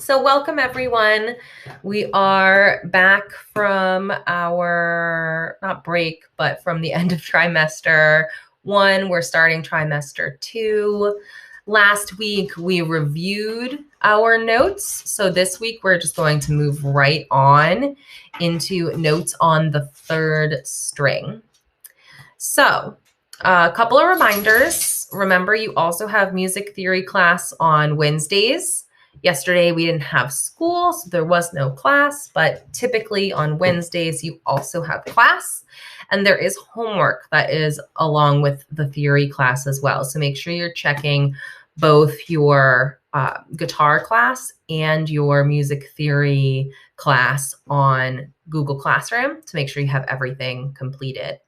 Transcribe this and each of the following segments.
So welcome everyone. We are back from our, not break, but from the end of trimester 1. We're starting trimester 2. Last week we reviewed our notes. So this week we're just going to move right on into notes on the 3rd string. So a couple of reminders. Remember, you also have music theory class on Wednesdays. Yesterday we didn't have school, so there was no class, but typically on Wednesdays you also have class, and there is homework that is along with the theory class as well. So make sure you're checking both your guitar class and your music theory class on Google Classroom to make sure you have everything completed.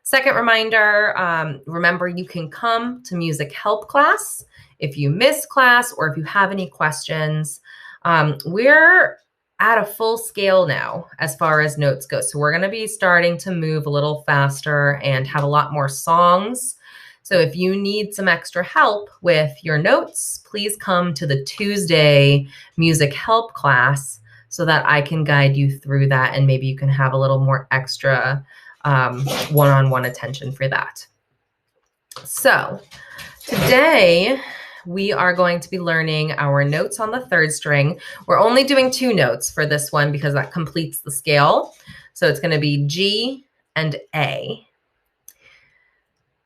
Second reminder, remember you can come to music help class if you miss class or if you have any questions. We're at a full scale now as far as notes go. So we're going to be starting to move a little faster and have a lot more songs. So if you need some extra help with your notes, please come to the Tuesday music help class so that I can guide you through that, and maybe you can have a little more extra one-on-one attention for that. So today we are going to be learning our notes on the 3rd string. We're only doing 2 notes for this one because that completes the scale. So it's going to be G and A.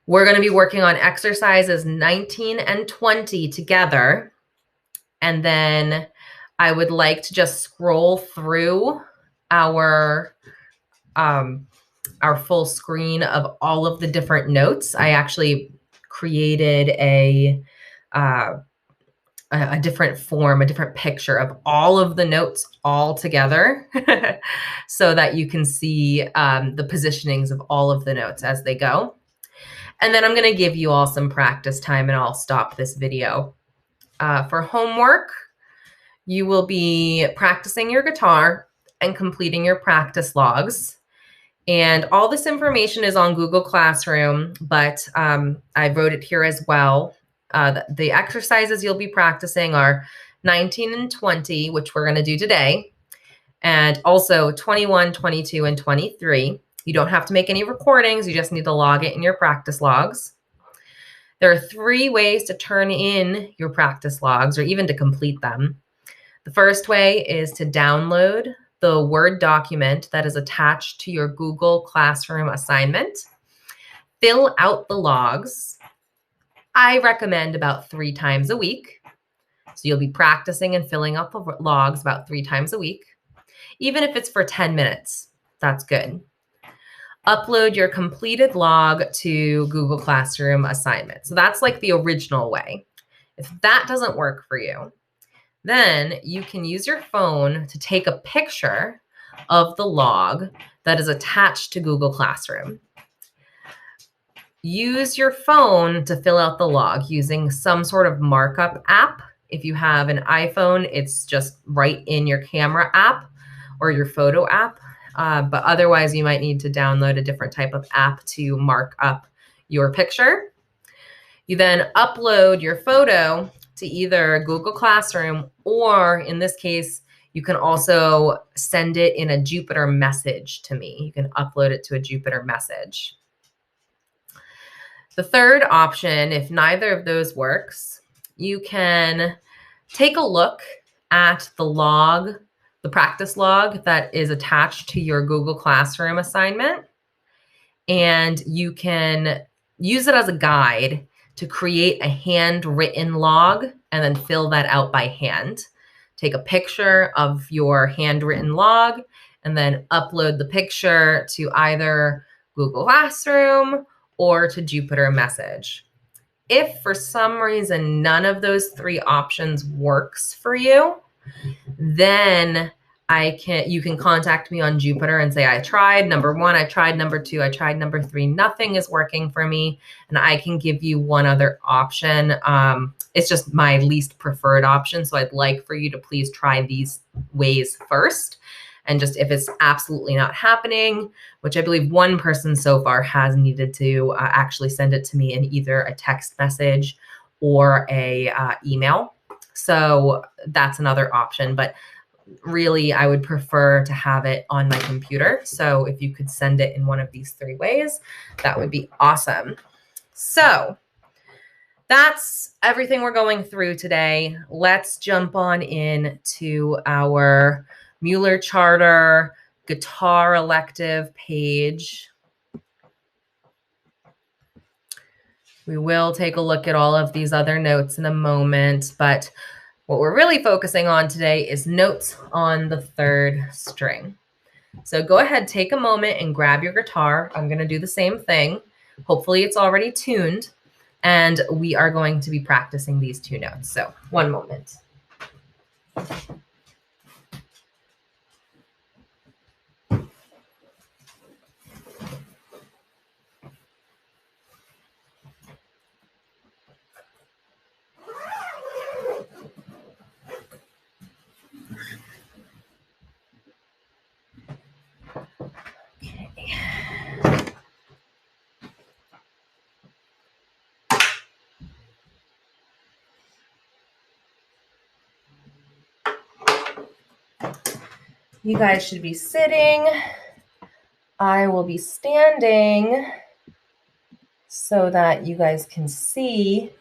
We're going to be working on exercises 19 and 20 together. And then I would like to just scroll through our full screen of all of the different notes. I actually created a different form, a different picture of all of the notes all together so that you can see the positionings of all of the notes as they go. And then I'm going to give you all some practice time and I'll stop this video. For homework, you will be practicing your guitar and completing your practice logs. And all this information is on Google Classroom, but I wrote it here as well. The exercises you'll be practicing are 19 and 20, which we're going to do today, and also 21, 22, and 23. You don't have to make any recordings. You just need to log it in your practice logs. There are 3 ways to turn in your practice logs or even to complete them. The first way is to download the Word document that is attached to your Google Classroom assignment. Fill out the logs. I recommend about 3 times a week. So you'll be practicing and filling out the logs about 3 times a week. Even if it's for 10 minutes, that's good. Upload your completed log to Google Classroom assignment. So that's like the original way. If that doesn't work for you, then you can use your phone to take a picture of the log that is attached to Google Classroom. Use your phone to fill out the log using some sort of markup app. If you have an iPhone, it's just right in your camera app or your photo app. But otherwise, you might need to download a different type of app to mark up your picture. You then upload your photo to either Google Classroom, or in this case, you can also send it in a Jupyter message to me. You can upload it to a Jupyter message. The third option, if neither of those works, you can take a look at the log, the practice log that is attached to your Google Classroom assignment, and you can use it as a guide to create a handwritten log and then fill that out by hand. Take a picture of your handwritten log and then upload the picture to either Google Classroom or to Jupyter Message. If for some reason none of those 3 options works for you, then you can contact me on Jupyter and say, I tried number 1, I tried number 2, I tried number 3, nothing is working for me, and I can give you one other option. It's just my least preferred option, so I'd like for you to please try these ways first. And just if it's absolutely not happening, which I believe one person so far has needed to actually send it to me in either a text message or a email. So that's another option, but really I would prefer to have it on my computer. So if you could send it in one of these 3 ways, that would be awesome. So that's everything we're going through today. Let's jump on in to our Mueller Charter guitar elective page. We will take a look at all of these other notes in a moment, but what we're really focusing on today is notes on the 3rd string. So go ahead, take a moment and grab your guitar. I'm going to do the same thing. Hopefully it's already tuned, and we are going to be practicing these 2 notes. So one moment. You guys should be sitting. I will be standing so that you guys can see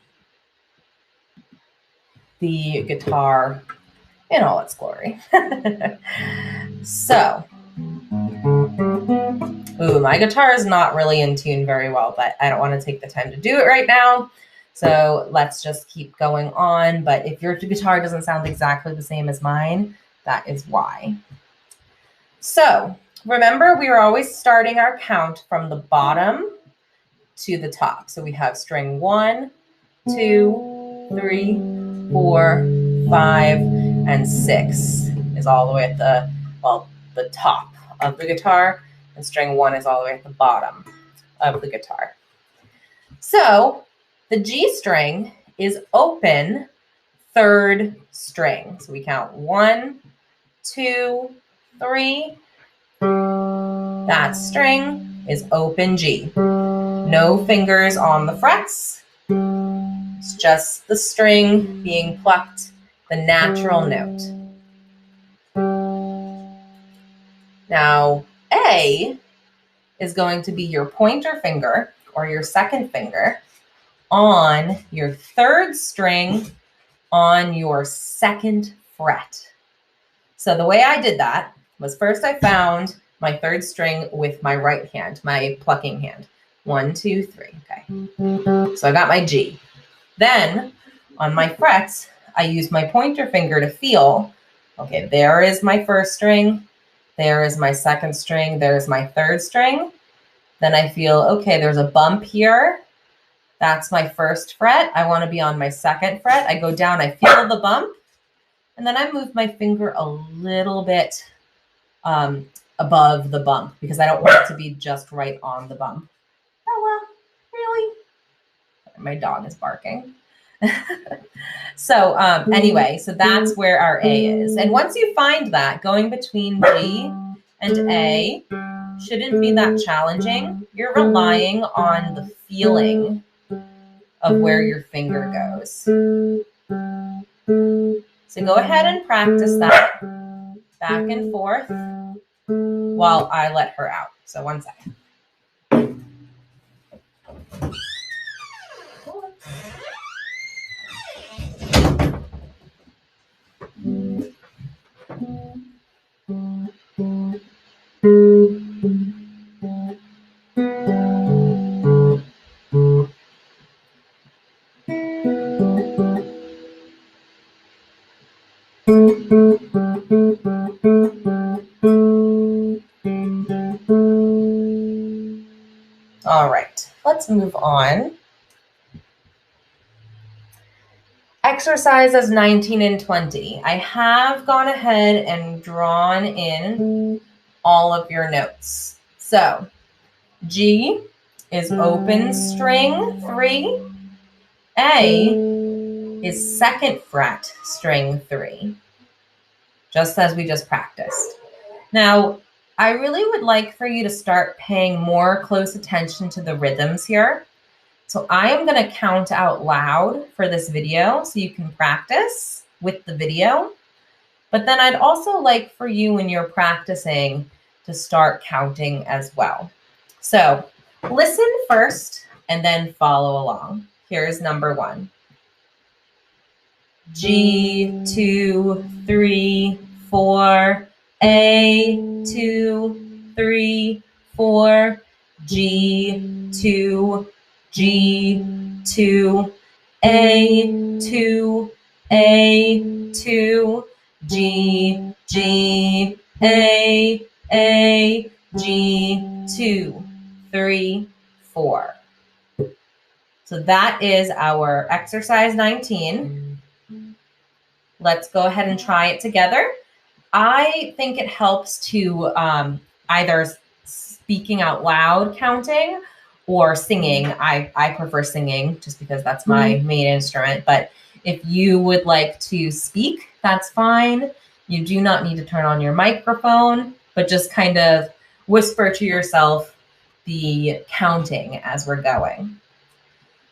the guitar in all its glory. So, my guitar is not really in tune very well, but I don't want to take the time to do it right now. So let's just keep going on. But if your guitar doesn't sound exactly the same as mine, that is why. So remember, we are always starting our count from the bottom to the top. So we have string 1, 2, 3, 4, 5, and 6 is all the way at the top of the guitar, and string 1 is all the way at the bottom of the guitar. So the G string is open 3rd string. So we count 1, 2, 3. That string is open G. No fingers on the frets. It's just the string being plucked, the natural note. Now, A is going to be your pointer finger or your 2nd finger on your 3rd string on your 2nd fret. So the way I did that was first I found my 3rd string with my right hand, my plucking hand. 1, 2, 3. Okay. So I got my G. Then on my frets, I used my pointer finger to feel, okay, there is my 1st string. There is my 2nd string. There's my 3rd string. Then I feel, okay, there's a bump here. That's my 1st fret. I want to be on my 2nd fret. I go down, I feel the bump. And then I move my finger a little bit above the bump because I don't want it to be just right on the bump. Oh, well, really? My dog is barking. So anyway, so that's where our A is. And once you find that, going between G and A shouldn't be that challenging. You're relying on the feeling of where your finger goes. So go ahead and practice that back and forth while I let her out. So one second. All right, let's move on. Exercises 19 and 20. I have gone ahead and drawn in all of your notes. So G is open string 3. A is 2nd fret string 3, just as we just practiced. Now, I really would like for you to start paying more close attention to the rhythms here. So I am going to count out loud for this video so you can practice. with the video. But then I'd also like for you, when you're practicing, to start counting as well. So listen first and then follow along. Here's number 1. G, 2, 3, 4. A, 2, 3, 4. G, 2, G, 2. A, 2, A, 2. G, G, A, G, 2, 3, 4. So that is our exercise 19. Let's go ahead and try it together. I think it helps to either speaking out loud counting or singing. I prefer singing just because that's my main instrument. But if you would like to speak, that's fine. You do not need to turn on your microphone, but just kind of whisper to yourself the counting as we're going.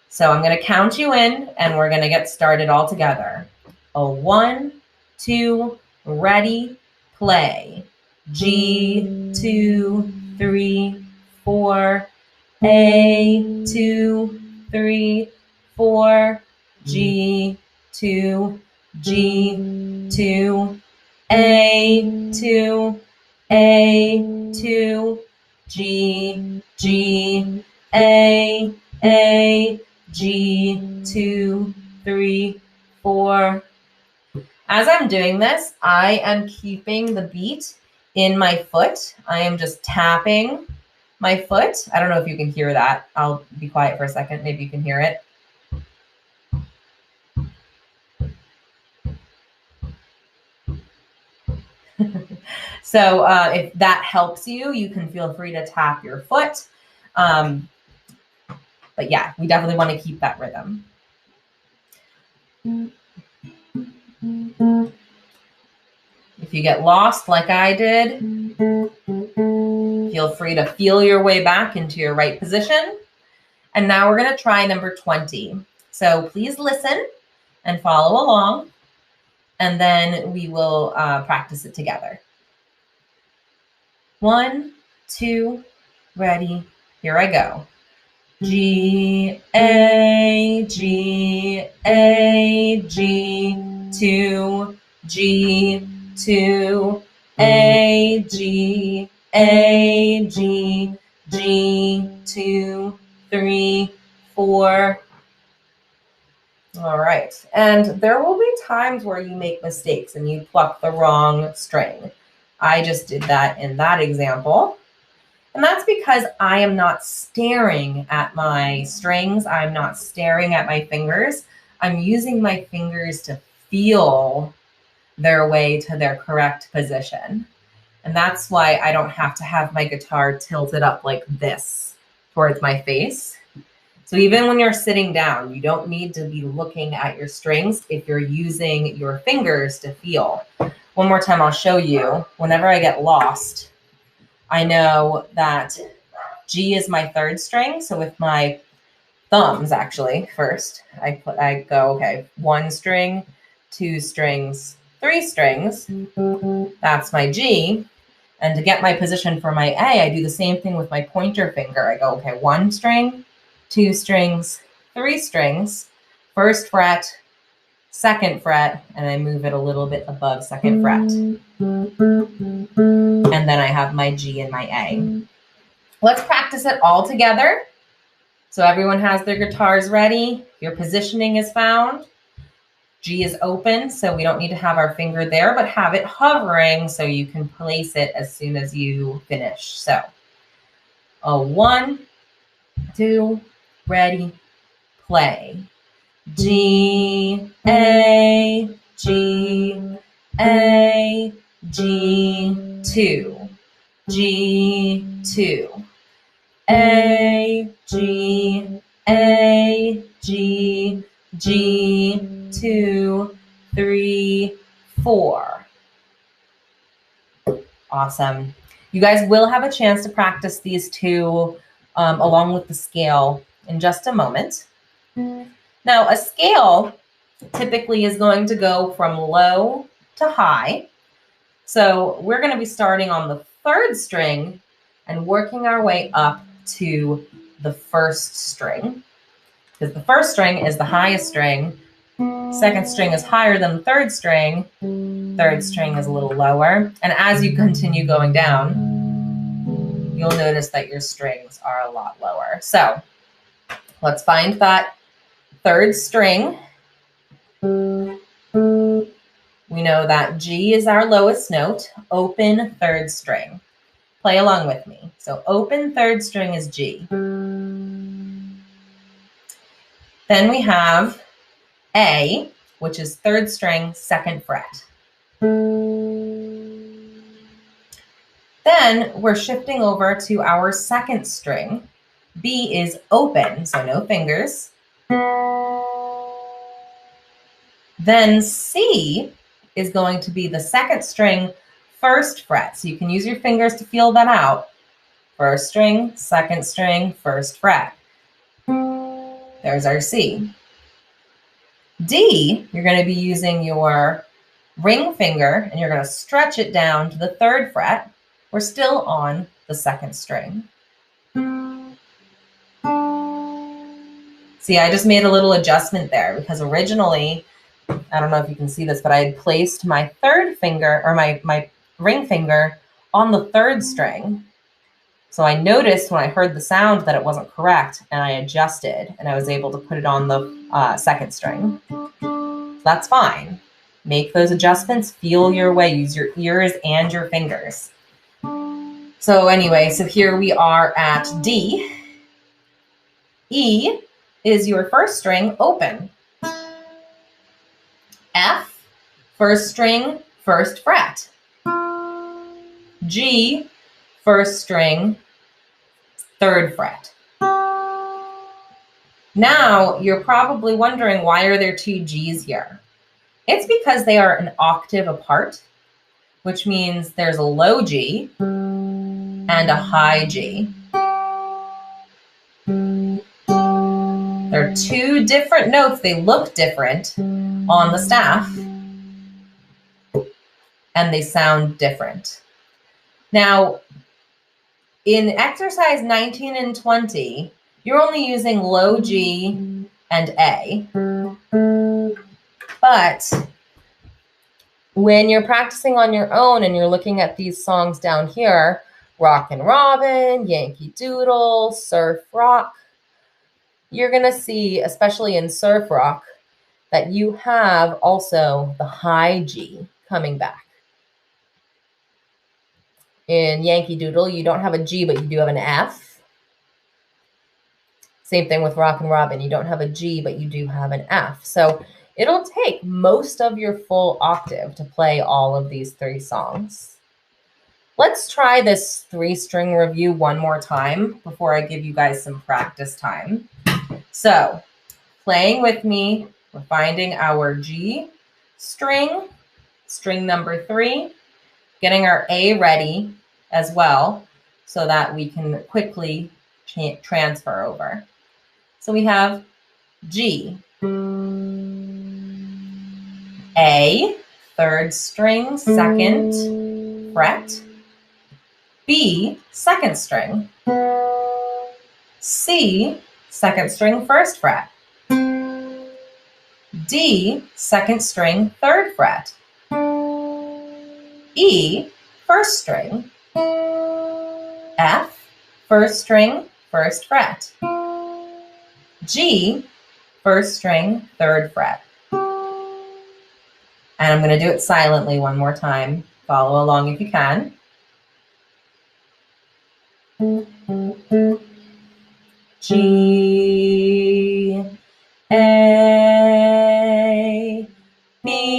So I'm going to count you in and we're going to get started all together. 1, 2, ready, play. G, 2, 3, 4. A, 2, 3, 4. G, 2, G, 2. A, 2, A, 2. G, G, A, G, 2, 3, 4. As I'm doing this, I am keeping the beat in my foot. I am just tapping my foot. I don't know if you can hear that. I'll be quiet for a second. Maybe you can hear it. So if that helps you, you can feel free to tap your foot. But yeah, we definitely want to keep that rhythm. If you get lost like I did, feel free to feel your way back into your right position. And now we're going to try number 20. So please listen and follow along, and then we will practice it together. 1, 2, ready, here I go. G, A, G, A, G, 2, G, 2, A, G, A, G, G, 2, 3, 4. All right, and there will be times where you make mistakes and you pluck the wrong string. I just did that in that example. And that's because I am not staring at my strings. I'm not staring at my fingers. I'm using my fingers to feel their way to their correct position. And that's why I don't have to have my guitar tilted up like this towards my face. So even when you're sitting down, you don't need to be looking at your strings if you're using your fingers to feel. One more time, I'll show you. Whenever I get lost, I know that G is my 3rd string. So with my thumbs, actually, first, I go, okay, 1 string, 2 strings, 3 strings. That's my G. And to get my position for my A, I do the same thing with my pointer finger. I go, okay, 1 string, 2 strings, 3 strings, 1st fret, 2nd fret, and I move it a little bit above 2nd fret. And then I have my G and my A. Let's practice it all together. So everyone has their guitars ready. Your positioning is found. G is open, so we don't need to have our finger there, but have it hovering so you can place it as soon as you finish. So 1, 2, ready, play. G, A, G, A, G, 2, G, 2, A, G, A, G, G, 2, 3, 4. Awesome. You guys will have a chance to practice these two along with the scale in just a moment. Now, a scale typically is going to go from low to high. So we're going to be starting on the third string and working our way up to the first string, because the first string is the highest string. Second string is higher than the third string. Third string is a little lower. And as you continue going down, you'll notice that your strings are a lot lower. So let's find that third string. We know that G is our lowest note. Open third string. Play along with me. So open third string is G. Then we have A, which is third string, second fret. Then we're shifting over to our second string. B is open, so no fingers. Then C is going to be the second string, first fret. So you can use your fingers to feel that out. First string, second string, first fret. There's our C. D, you're going to be using your ring finger and you're going to stretch it down to the third fret. We're still on the second string. See, I just made a little adjustment there because originally, I don't know if you can see this, but I had placed my third finger or my ring finger on the third string. So I noticed when I heard the sound that it wasn't correct and I adjusted and I was able to put it on the second string. That's fine. Make those adjustments, feel your way, use your ears and your fingers. So anyway, so here we are at D. E is your first string, open. F, first string, first fret. G, first string, third fret. Now, you're probably wondering, why are there two G's here? It's because they are an octave apart, which means there's a low G and a high G. They're two different notes. They look different on the staff, and they sound different. Now, in exercise 19 and 20, you're only using low G and A. But when you're practicing on your own and you're looking at these songs down here, Rockin' Robin, Yankee Doodle, Surf Rock, you're going to see, especially in surf rock, that you have also the high G coming back. In Yankee Doodle, you don't have a G, but you do have an F. Same thing with Rockin' Robin. You don't have a G, but you do have an F. So it'll take most of your full octave to play all of these three songs. Let's try this three-string review one more time before I give you guys some practice time. So, playing with me, we're finding our G string, string number 3, getting our A ready as well so that we can quickly transfer over. So we have G, A, third string, second fret, B, second string, C, second string, first fret, D, second string, third fret, E, first string, F, first string, first fret, G, first string, third fret. And I'm going to do it silently one more time. Follow along if you can. G, A, B,